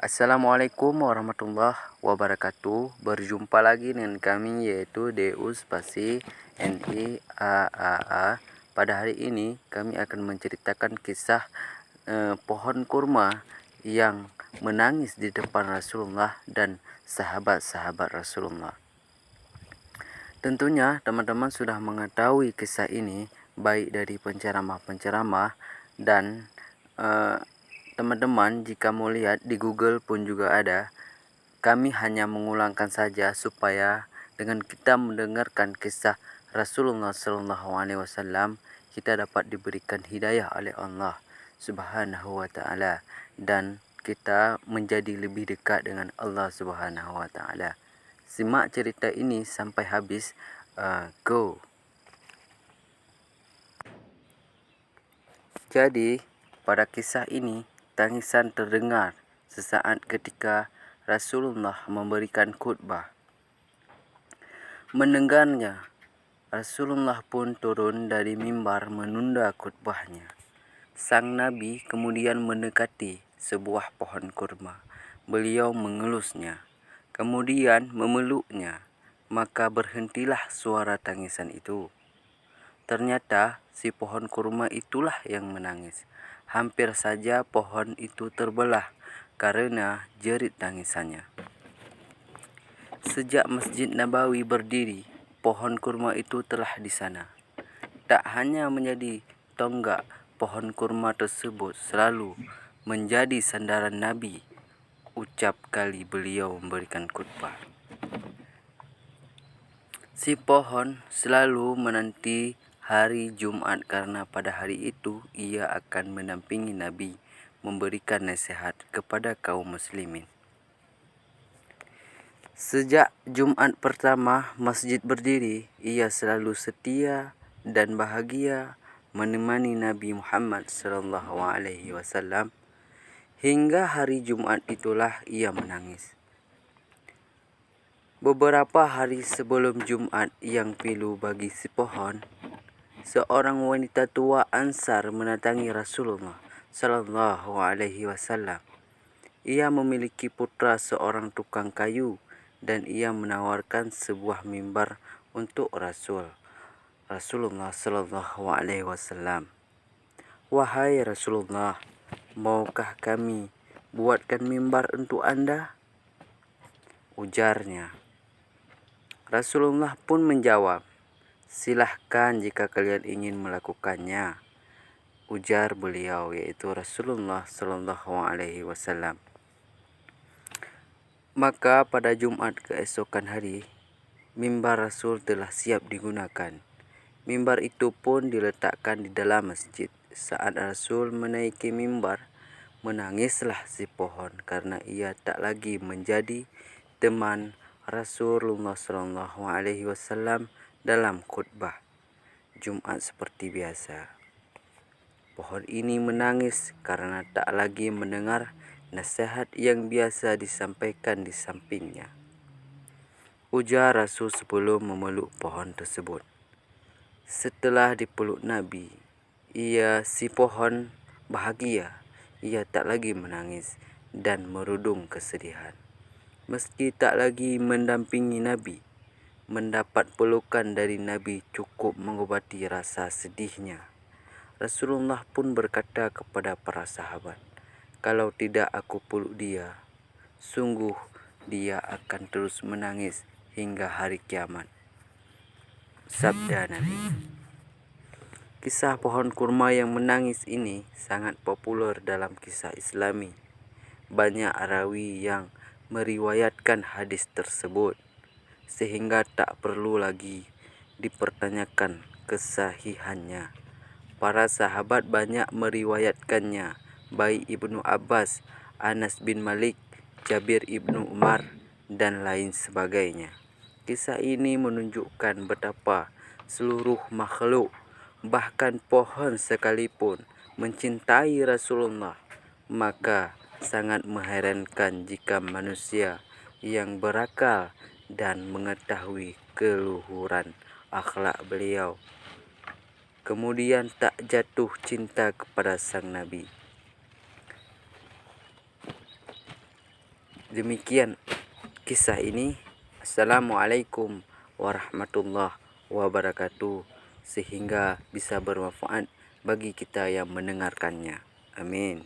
Assalamualaikum warahmatullahi wabarakatuh. Berjumpa lagi dengan kami yaitu DU Spasi NIAAA. Pada hari ini kami akan menceritakan kisah pohon kurma yang menangis di depan Rasulullah dan sahabat-sahabat Rasulullah. Tentunya teman-teman sudah mengetahui kisah ini baik dari penceramah-penceramah dan teman-teman jika mau lihat di Google pun juga ada. Kami hanya mengulangkan saja supaya dengan kita mendengarkan kisah Rasulullah SAW kita dapat diberikan hidayah oleh Allah Subhanahu wa taala dan kita menjadi lebih dekat dengan Allah Subhanahu wa taala. Simak cerita ini sampai habis. Go. Jadi, pada kisah ini tangisan terdengar sesaat ketika Rasulullah memberikan khutbah. Mendengarnya, Rasulullah pun turun dari mimbar menunda khutbahnya. Sang Nabi kemudian mendekati sebuah pohon kurma. Beliau mengelusnya, kemudian memeluknya, maka berhentilah suara tangisan itu. Ternyata si pohon kurma itulah yang menangis. Hampir saja pohon itu terbelah karena jerit tangisannya. Sejak Masjid Nabawi berdiri, pohon kurma itu telah di sana. Tak hanya menjadi tonggak, pohon kurma tersebut selalu menjadi sandaran Nabi ucap kali beliau memberikan khutbah. Si pohon selalu menanti hari Jumat karena pada hari itu ia akan mendampingi Nabi memberikan nasihat kepada kaum muslimin. Sejak Jumat pertama masjid berdiri, ia selalu setia dan bahagia menemani Nabi Muhammad SAW. Hingga hari Jumat itulah ia menangis. Beberapa hari sebelum Jumat yang pilu bagi si pohon, seorang wanita tua Ansar mendatangi Rasulullah SAW. Ia memiliki putra seorang tukang kayu dan ia menawarkan sebuah mimbar untuk Rasulullah SAW. Wahai Rasulullah, maukah kami buatkan mimbar untuk Anda? Ujarnya. Rasulullah pun menjawab, silahkan jika kalian ingin melakukannya. Ujar beliau yaitu Rasulullah SAW. Maka pada Jumat keesokan hari, mimbar Rasul telah siap digunakan. Mimbar itu pun diletakkan di dalam masjid. Saat Rasul menaiki mimbar, menangislah si pohon karena ia tak lagi menjadi teman Rasulullah SAW dalam khutbah Jumat seperti biasa. Pohon ini menangis karena tak lagi mendengar nasihat yang biasa disampaikan di sampingnya. Ujar Rasul sebelum memeluk pohon tersebut. Setelah dipeluk Nabi, si pohon bahagia. Ia tak lagi menangis dan merudung kesedihan. Meski tak lagi mendampingi Nabi, mendapat pelukan dari Nabi cukup mengobati rasa sedihnya. Rasulullah pun berkata kepada para sahabat, kalau tidak aku peluk dia, sungguh dia akan terus menangis hingga hari kiamat. Sabda Nabi. Kisah pohon kurma yang menangis ini sangat populer dalam kisah Islami. Banyak rawi yang meriwayatkan hadis tersebut, sehingga tak perlu lagi dipertanyakan kesahihannya. Para sahabat banyak meriwayatkannya, baik Ibnu Abbas, Anas bin Malik, Jabir ibnu Umar, dan lain sebagainya. Kisah ini menunjukkan betapa seluruh makhluk, bahkan pohon sekalipun, mencintai Rasulullah. Maka sangat mengherankan jika manusia yang berakal dan mengetahui keluhuran akhlak beliau kemudian tak jatuh cinta kepada sang Nabi. Demikian kisah ini. Assalamualaikum warahmatullahi wabarakatuh. Sehingga bisa bermanfaat bagi kita yang mendengarkannya. Amin.